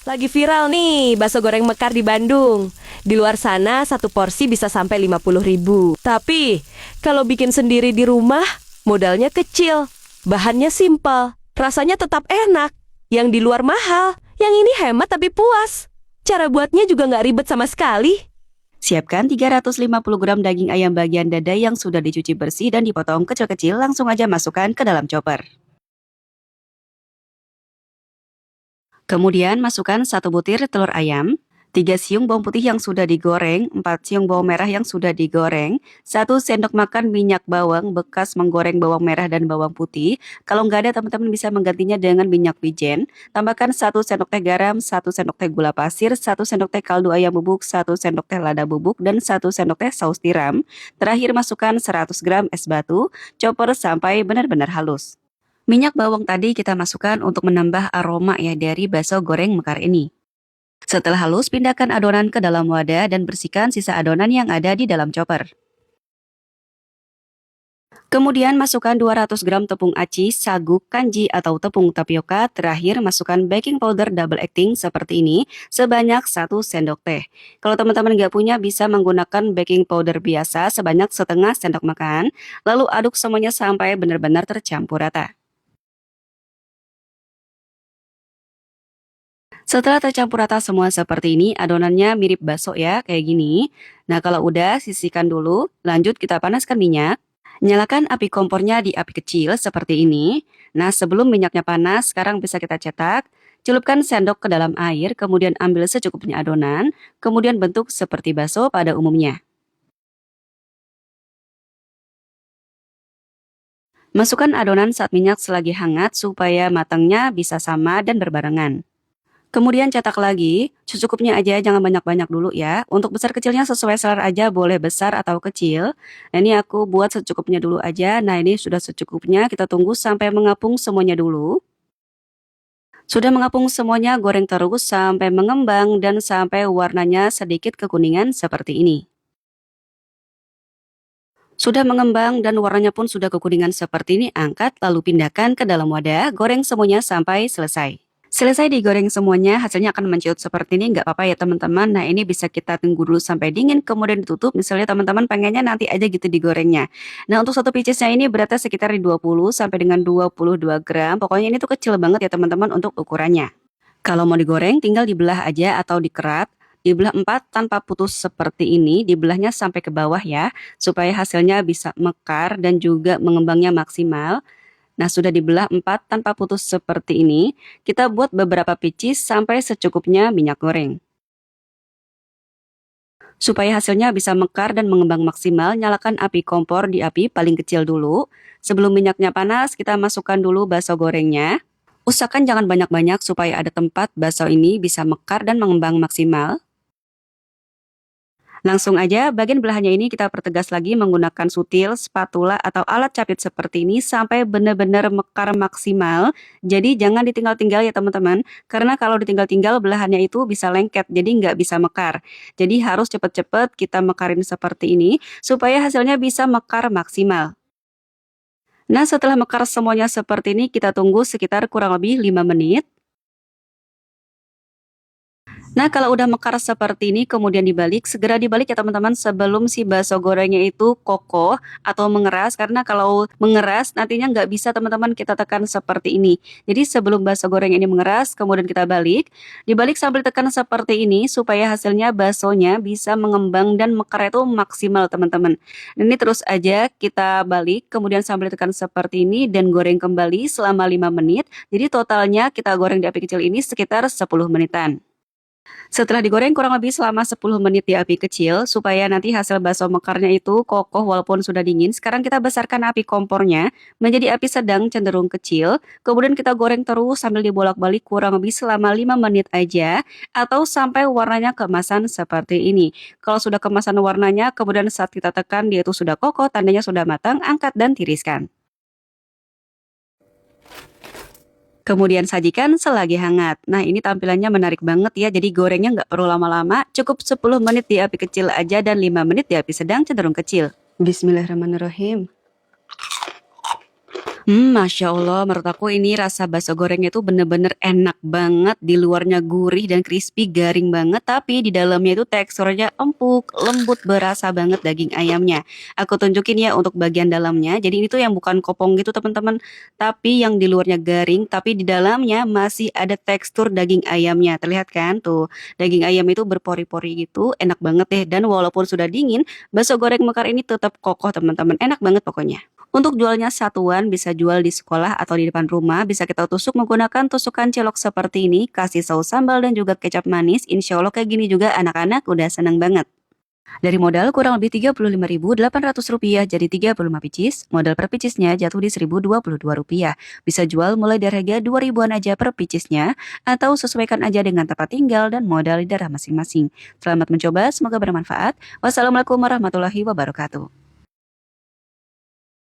Lagi viral nih, bakso goreng mekar di Bandung. Di luar sana, satu porsi bisa sampai 50.000. Tapi, kalau bikin sendiri di rumah, modalnya kecil. Bahannya simpel, rasanya tetap enak. Yang di luar mahal, yang ini hemat tapi puas. Cara buatnya juga nggak ribet sama sekali. Siapkan 350 gram daging ayam bagian dada yang sudah dicuci bersih dan dipotong kecil-kecil, langsung aja masukkan ke dalam chopper. Kemudian masukkan 1 butir telur ayam, 3 siung bawang putih yang sudah digoreng, 4 siung bawang merah yang sudah digoreng, 1 sendok makan minyak bawang bekas menggoreng bawang merah dan bawang putih. Kalau nggak ada, teman-teman bisa menggantinya dengan minyak wijen. Tambahkan 1 sendok teh garam, 1 sendok teh gula pasir, 1 sendok teh kaldu ayam bubuk, 1 sendok teh lada bubuk, dan 1 sendok teh saus tiram. Terakhir masukkan 100 gram es batu, chopper sampai benar-benar halus. Minyak bawang tadi kita masukkan untuk menambah aroma ya dari bakso goreng mekar ini. Setelah halus, pindahkan adonan ke dalam wadah dan bersihkan sisa adonan yang ada di dalam chopper. Kemudian masukkan 200 gram tepung aci, sagu, kanji atau tepung tapioka. Terakhir masukkan baking powder double acting seperti ini sebanyak 1 sendok teh. Kalau teman-teman nggak punya, bisa menggunakan baking powder biasa sebanyak setengah sendok makan. Lalu aduk semuanya sampai benar-benar tercampur rata. Setelah tercampur rata semua seperti ini, adonannya mirip bakso ya, kayak gini. Nah, kalau udah, sisihkan dulu. Lanjut kita panaskan minyak. Nyalakan api kompornya di api kecil seperti ini. Nah, sebelum minyaknya panas, sekarang bisa kita cetak. Celupkan sendok ke dalam air, kemudian ambil secukupnya adonan, kemudian bentuk seperti bakso pada umumnya. Masukkan adonan saat minyak selagi hangat supaya matangnya bisa sama dan berbarengan. Kemudian cetak lagi, secukupnya aja, jangan banyak-banyak dulu ya. Untuk besar kecilnya sesuai selera aja, boleh besar atau kecil. Nah, ini aku buat secukupnya dulu aja. Nah, ini sudah secukupnya, kita tunggu sampai mengapung semuanya dulu. Sudah mengapung semuanya, goreng terus sampai mengembang dan sampai warnanya sedikit kekuningan seperti ini. Sudah mengembang dan warnanya pun sudah kekuningan seperti ini, angkat lalu pindahkan ke dalam wadah, goreng semuanya sampai selesai. Selesai digoreng semuanya, hasilnya akan menciut seperti ini, nggak apa-apa ya teman-teman. Nah, ini bisa kita tunggu dulu sampai dingin, kemudian ditutup. Misalnya teman-teman pengennya nanti aja gitu digorengnya. Nah, untuk satu piecesnya ini beratnya sekitar di 20 sampai dengan 22 gram. Pokoknya ini tuh kecil banget ya teman-teman untuk ukurannya. Kalau mau digoreng, tinggal dibelah aja atau dikerat. Dibelah 4 tanpa putus seperti ini, dibelahnya sampai ke bawah ya, supaya hasilnya bisa mekar dan juga mengembangnya maksimal. Nah, sudah dibelah 4 tanpa putus seperti ini, kita buat beberapa pieces sampai secukupnya minyak goreng. Supaya hasilnya bisa mekar dan mengembang maksimal, nyalakan api kompor di api paling kecil dulu. Sebelum minyaknya panas, kita masukkan dulu bakso gorengnya. Usahakan jangan banyak-banyak supaya ada tempat bakso ini bisa mekar dan mengembang maksimal. Langsung aja, bagian belahannya ini kita pertegas lagi menggunakan sutil, spatula, atau alat capit seperti ini sampai benar-benar mekar maksimal. Jadi jangan ditinggal-tinggal ya teman-teman, karena kalau ditinggal-tinggal belahannya itu bisa lengket, jadi nggak bisa mekar. Jadi harus cepet-cepet kita mekarin seperti ini, supaya hasilnya bisa mekar maksimal. Nah, setelah mekar semuanya seperti ini, kita tunggu sekitar kurang lebih 5 menit. Nah, kalau udah mekar seperti ini, kemudian dibalik, segera dibalik ya teman-teman sebelum si bakso gorengnya itu kokoh atau mengeras. Karena kalau mengeras, nantinya nggak bisa teman-teman kita tekan seperti ini. Jadi sebelum bakso goreng ini mengeras, kemudian kita balik. Dibalik sambil tekan seperti ini, supaya hasilnya baksonya bisa mengembang dan mekar itu maksimal teman-teman. Ini terus aja kita balik, kemudian sambil tekan seperti ini dan goreng kembali selama 5 menit. Jadi totalnya kita goreng di api kecil ini sekitar 10 menitan. Setelah digoreng kurang lebih selama 10 menit di api kecil, supaya nanti hasil bakso mekarnya itu kokoh walaupun sudah dingin. Sekarang kita besarkan api kompornya menjadi api sedang cenderung kecil. Kemudian kita goreng terus sambil dibolak-balik kurang lebih selama 5 menit aja. Atau sampai warnanya keemasan seperti ini. Kalau sudah keemasan warnanya, kemudian saat kita tekan dia itu sudah kokoh, tandanya sudah matang, angkat dan tiriskan. Kemudian sajikan selagi hangat. Nah, ini tampilannya menarik banget ya. Jadi gorengnya nggak perlu lama-lama. Cukup 10 menit di api kecil aja dan 5 menit di api sedang cenderung kecil. Bismillahirrahmanirrahim. Masya Allah, menurut aku ini rasa bakso gorengnya itu bener-bener enak banget. Di luarnya gurih dan crispy, garing banget. Tapi di dalamnya itu teksturnya empuk, lembut, berasa banget daging ayamnya. Aku tunjukin ya untuk bagian dalamnya. Jadi ini tuh yang bukan kopong gitu teman-teman. Tapi yang di luarnya garing, tapi di dalamnya masih ada tekstur daging ayamnya. Terlihat kan tuh, daging ayam itu berpori-pori gitu, enak banget deh. Dan walaupun sudah dingin, bakso goreng mekar ini tetap kokoh teman-teman. Enak banget pokoknya. Untuk jualnya satuan bisa jual di sekolah atau di depan rumah, bisa kita tusuk menggunakan tusukan cilok seperti ini, kasih saus sambal dan juga kecap manis, insya Allah kayak gini juga anak-anak udah seneng banget. Dari modal kurang lebih Rp35.800 jadi 35 picis, modal per picisnya jatuh di Rp1.022. Bisa jual mulai dari harga 2 ribuan aja per picisnya, atau sesuaikan aja dengan tempat tinggal dan modal di daerah masing-masing. Selamat mencoba, semoga bermanfaat. Wassalamualaikum warahmatullahi wabarakatuh.